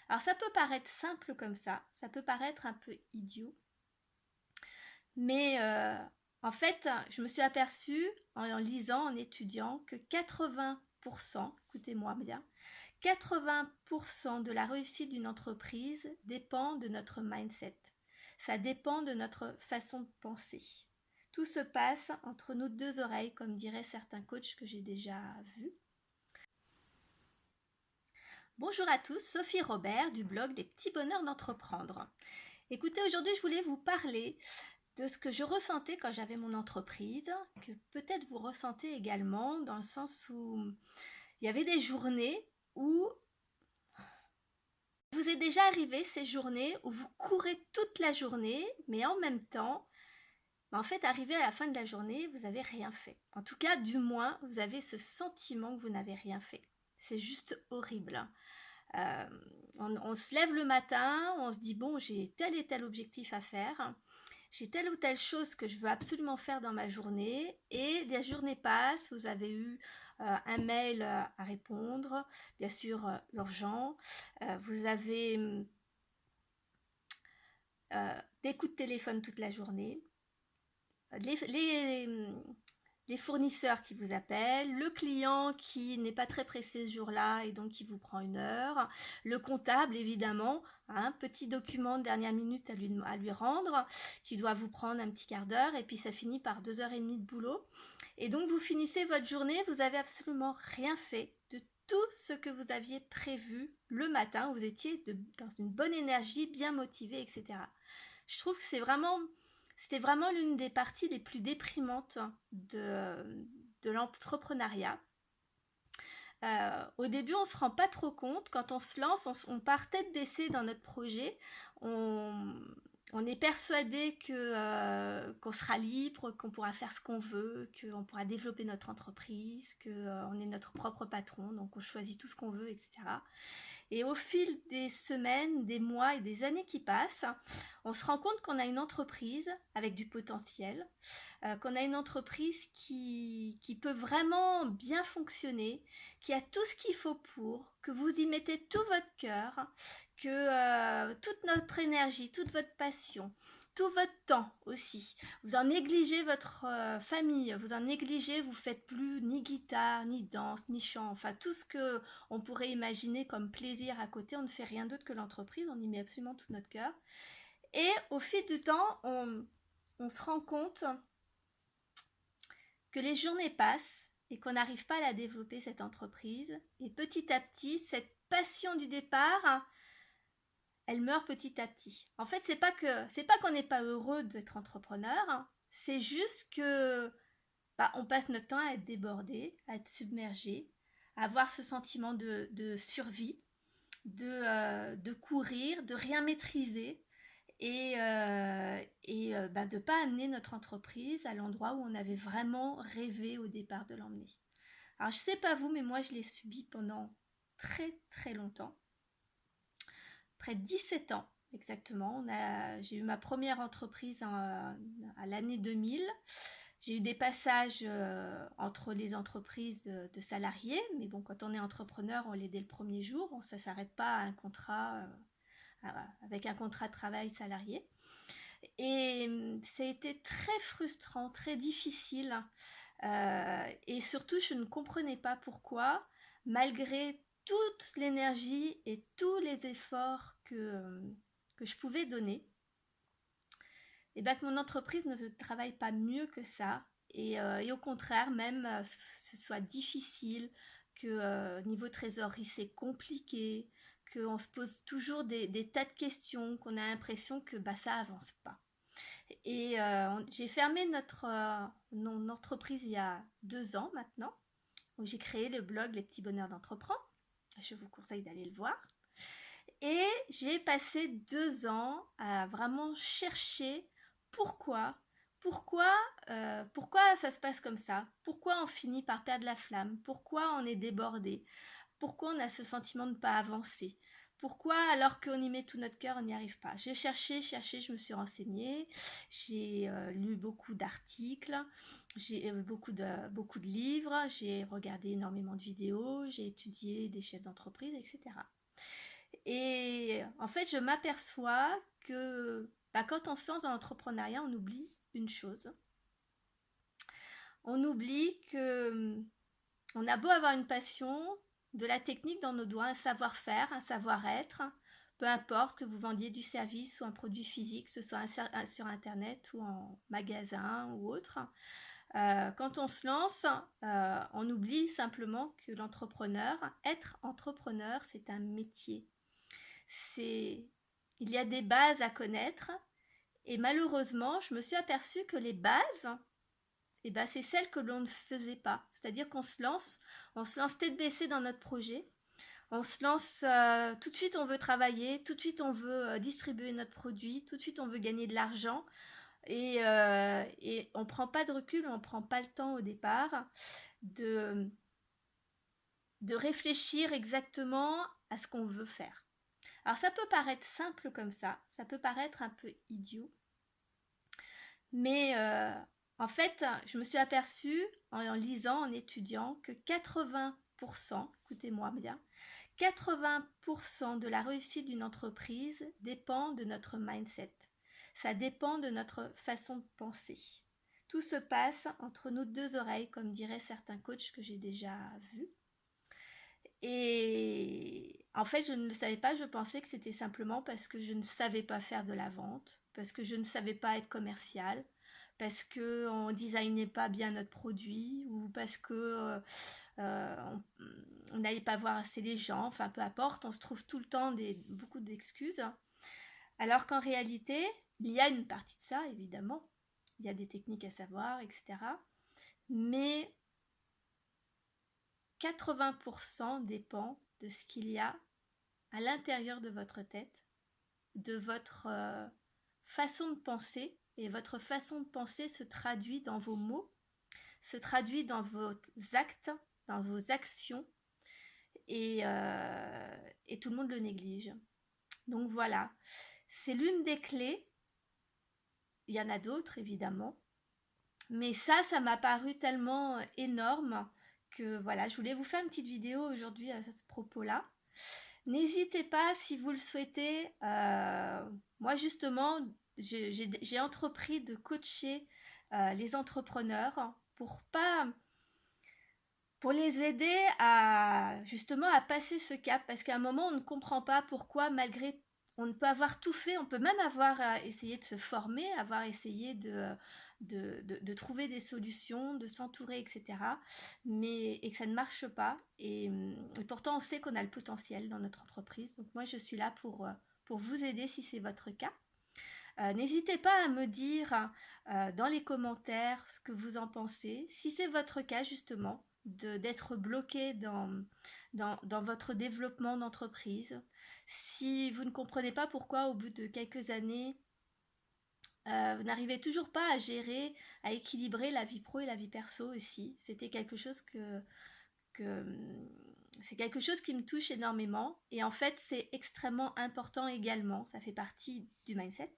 Alors ça peut paraître simple comme ça peut paraître un peu idiot, mais en fait, je me suis aperçue en lisant, en étudiant que 80%, écoutez-moi bien, 80% de la réussite d'une entreprise dépend de notre mindset. Ça dépend de notre façon de penser. Tout se passe entre nos deux oreilles, comme diraient certains coachs que j'ai déjà vus. Bonjour à tous, Sophie Robert du blog Les petits bonheurs d'entreprendre. Écoutez, aujourd'hui je voulais vous parler de ce que je ressentais quand j'avais mon entreprise, que peut-être vous ressentez également, dans le sens où il y avait des journées où vous est déjà arrivé ces journées où vous courez toute la journée, mais en même temps, en fait, arrivé à la fin de la journée, vous n'avez rien fait. En tout cas, du moins, vous avez ce sentiment que vous n'avez rien fait. C'est juste horrible. Euh, on se lève le matin, on se dit bon, j'ai tel et tel objectif à faire, j'ai telle ou telle chose que je veux absolument faire dans ma journée, et la journée passe, vous avez eu un mail à répondre, bien sûr urgent, vous avez des coups de téléphone toute la journée, les, les, les fournisseurs qui vous appellent, le client qui n'est pas très pressé ce jour-là et donc qui vous prend une heure, le comptable évidemment, un petit document de dernière minute à lui rendre, qui doit vous prendre un petit quart d'heure, et puis ça finit par 2h30 de boulot. Et donc vous finissez votre journée, vous avez absolument rien fait de tout ce que vous aviez prévu le matin, vous étiez dans une bonne énergie, bien motivé, etc. Je trouve que c'était vraiment l'une des parties les plus déprimantes de l'entrepreneuriat. Au début, on ne se rend pas trop compte. Quand on se lance, on part tête baissée dans notre projet. On, on est persuadé qu'on sera libre, qu'on pourra faire ce qu'on veut, qu'on pourra développer notre entreprise, qu'on est notre propre patron, donc on choisit tout ce qu'on veut, etc. Et au fil des semaines, des mois et des années qui passent, on se rend compte qu'on a une entreprise avec du potentiel, qu'on a une entreprise qui peut vraiment bien fonctionner, qui a tout ce qu'il faut pour, que vous y mettez tout votre cœur, que toute notre énergie, toute votre passion, tout votre temps aussi. Vous en négligez votre famille, vous en négligez, vous faites plus ni guitare, ni danse, ni chant, enfin tout ce que on pourrait imaginer comme plaisir à côté. On ne fait rien d'autre que l'entreprise, on y met absolument tout notre cœur. Et au fil du temps, on se rend compte que les journées passent et qu'on n'arrive pas à la développer, cette entreprise. Et petit à petit, cette passion du départ, elle meurt petit à petit. En fait, c'est pas qu'on n'est pas heureux d'être entrepreneur, c'est juste que on passe notre temps à être débordé, à être submergé, à avoir ce sentiment de survie, de courir, de rien maîtriser, de ne pas amener notre entreprise à l'endroit où on avait vraiment rêvé au départ de l'emmener. Alors je sais pas vous, mais moi je l'ai subi pendant très très longtemps, près de 17 ans exactement. J'ai eu ma première entreprise à l'année 2000. J'ai eu des passages entre les entreprises de salariés, mais bon, quand on est entrepreneur, on l'est dès le premier jour, ça ne s'arrête pas à un contrat, avec un contrat de travail salarié. Et ça a été très frustrant, très difficile. Et surtout, je ne comprenais pas pourquoi, malgré toute l'énergie et tous les efforts que je pouvais donner, et que mon entreprise ne travaille pas mieux que ça. Et au contraire, même ce soit difficile, que niveau trésorerie c'est compliqué, qu'on se pose toujours des tas de questions, qu'on a l'impression que ça avance pas. Et j'ai fermé notre entreprise il y a 2 ans maintenant, où j'ai créé le blog Les petits bonheurs d'entreprendre. Je vous conseille d'aller le voir. Et j'ai passé 2 ans à vraiment chercher pourquoi, pourquoi ça se passe comme ça, pourquoi on finit par perdre la flamme, pourquoi on est débordé, pourquoi on a ce sentiment de ne pas avancer, pourquoi alors qu'on y met tout notre cœur, on n'y arrive pas. J'ai cherché, je me suis renseignée, j'ai lu beaucoup d'articles, j'ai beaucoup de livres, j'ai regardé énormément de vidéos, j'ai étudié des chefs d'entreprise, etc. Et en fait, je m'aperçois que quand on se lance dans l'entrepreneuriat, on oublie une chose. On oublie que on a beau avoir une passion, de la technique dans nos doigts, un savoir-faire, un savoir-être, peu importe que vous vendiez du service ou un produit physique, que ce soit sur Internet ou en magasin ou autre. Quand on se lance, on oublie simplement que être entrepreneur, c'est un métier. Il y a des bases à connaître et malheureusement, je me suis aperçue que les bases, c'est celles que l'on ne faisait pas. C'est-à-dire qu'on se lance tête baissée dans notre projet. On se lance, tout de suite on veut travailler, tout de suite on veut distribuer notre produit, tout de suite on veut gagner de l'argent. Et on ne prend pas de recul, on ne prend pas le temps au départ de réfléchir exactement à ce qu'on veut faire. Alors ça peut paraître simple comme ça peut paraître un peu idiot, mais en fait, je me suis aperçue en lisant, en étudiant, que 80%, écoutez-moi bien, 80% de la réussite d'une entreprise dépend de notre mindset. Ça dépend de notre façon de penser. Tout se passe entre nos deux oreilles, comme diraient certains coachs que j'ai déjà vus. Et en fait, je ne le savais pas, je pensais que c'était simplement parce que je ne savais pas faire de la vente, parce que je ne savais pas être commercial, parce qu'on ne designait pas bien notre produit, ou parce que on n'allait pas voir assez les gens, enfin peu importe, on se trouve tout le temps beaucoup d'excuses. Alors qu'en réalité, il y a une partie de ça, évidemment, il y a des techniques à savoir, etc. Mais 80% dépend de ce qu'il y a à l'intérieur de votre tête, de votre façon de penser, et votre façon de penser se traduit dans vos mots, se traduit dans vos actes, dans vos actions, et tout le monde le néglige. Donc voilà, c'est l'une des clés. Il y en a d'autres évidemment, mais ça m'a paru tellement énorme que voilà, je voulais vous faire une petite vidéo aujourd'hui à ce propos-là. N'hésitez pas si vous le souhaitez. Moi justement, j'ai entrepris de coacher les entrepreneurs pour les aider à justement à passer ce cap, parce qu'à un moment on ne comprend pas pourquoi, malgré on peut avoir tout fait, on peut même avoir essayé de se former, avoir essayé de trouver des solutions, de s'entourer, etc. Et que ça ne marche pas. Et pourtant, on sait qu'on a le potentiel dans notre entreprise. Donc moi, je suis là pour vous aider si c'est votre cas. N'hésitez pas à me dire dans les commentaires ce que vous en pensez. Si c'est votre cas, justement, d'être bloqué dans votre développement d'entreprise. Si vous ne comprenez pas pourquoi au bout de quelques années, vous n'arrivez toujours pas à gérer, à équilibrer la vie pro et la vie perso aussi. C'était quelque chose c'est quelque chose qui me touche énormément. Et en fait, c'est extrêmement important également. Ça fait partie du mindset.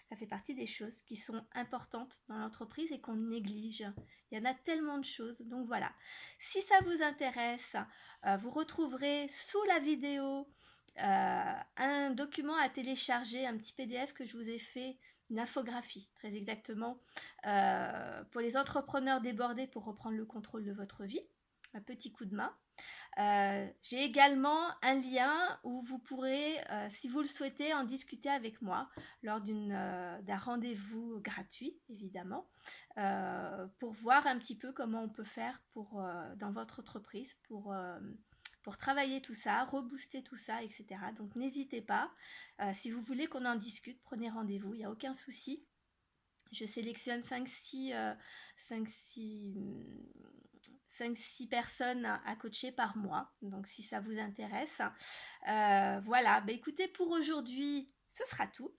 Ça fait partie des choses qui sont importantes dans l'entreprise et qu'on néglige. Il y en a tellement de choses. Donc voilà. Si ça vous intéresse, vous retrouverez sous la vidéo un document à télécharger, un petit PDF que je vous ai fait, une infographie très exactement, pour les entrepreneurs débordés pour reprendre le contrôle de votre vie. Un petit coup de main. J'ai également un lien où vous pourrez, si vous le souhaitez, en discuter avec moi lors d'un rendez-vous gratuit, évidemment, pour voir un petit peu comment on peut faire dans votre entreprise pour travailler tout ça, rebooster tout ça, etc. Donc n'hésitez pas, si vous voulez qu'on en discute, prenez rendez-vous, il n'y a aucun souci. Je sélectionne 5-6 personnes à coacher par mois. Donc si ça vous intéresse. Voilà, écoutez, pour aujourd'hui, ce sera tout.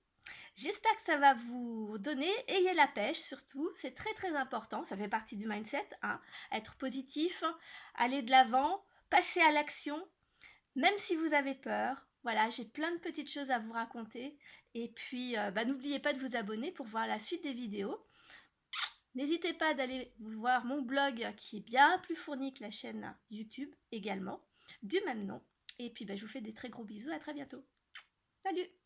J'espère que ça va vous donner. Ayez la pêche surtout, c'est très très important. Ça fait partie du mindset, hein. Être positif, aller de l'avant, passer à l'action, même si vous avez peur. Voilà, j'ai plein de petites choses à vous raconter. Et puis, n'oubliez pas de vous abonner pour voir la suite des vidéos. N'hésitez pas d'aller voir mon blog qui est bien plus fourni que la chaîne YouTube également, du même nom. Et puis je vous fais des très gros bisous, à très bientôt. Salut!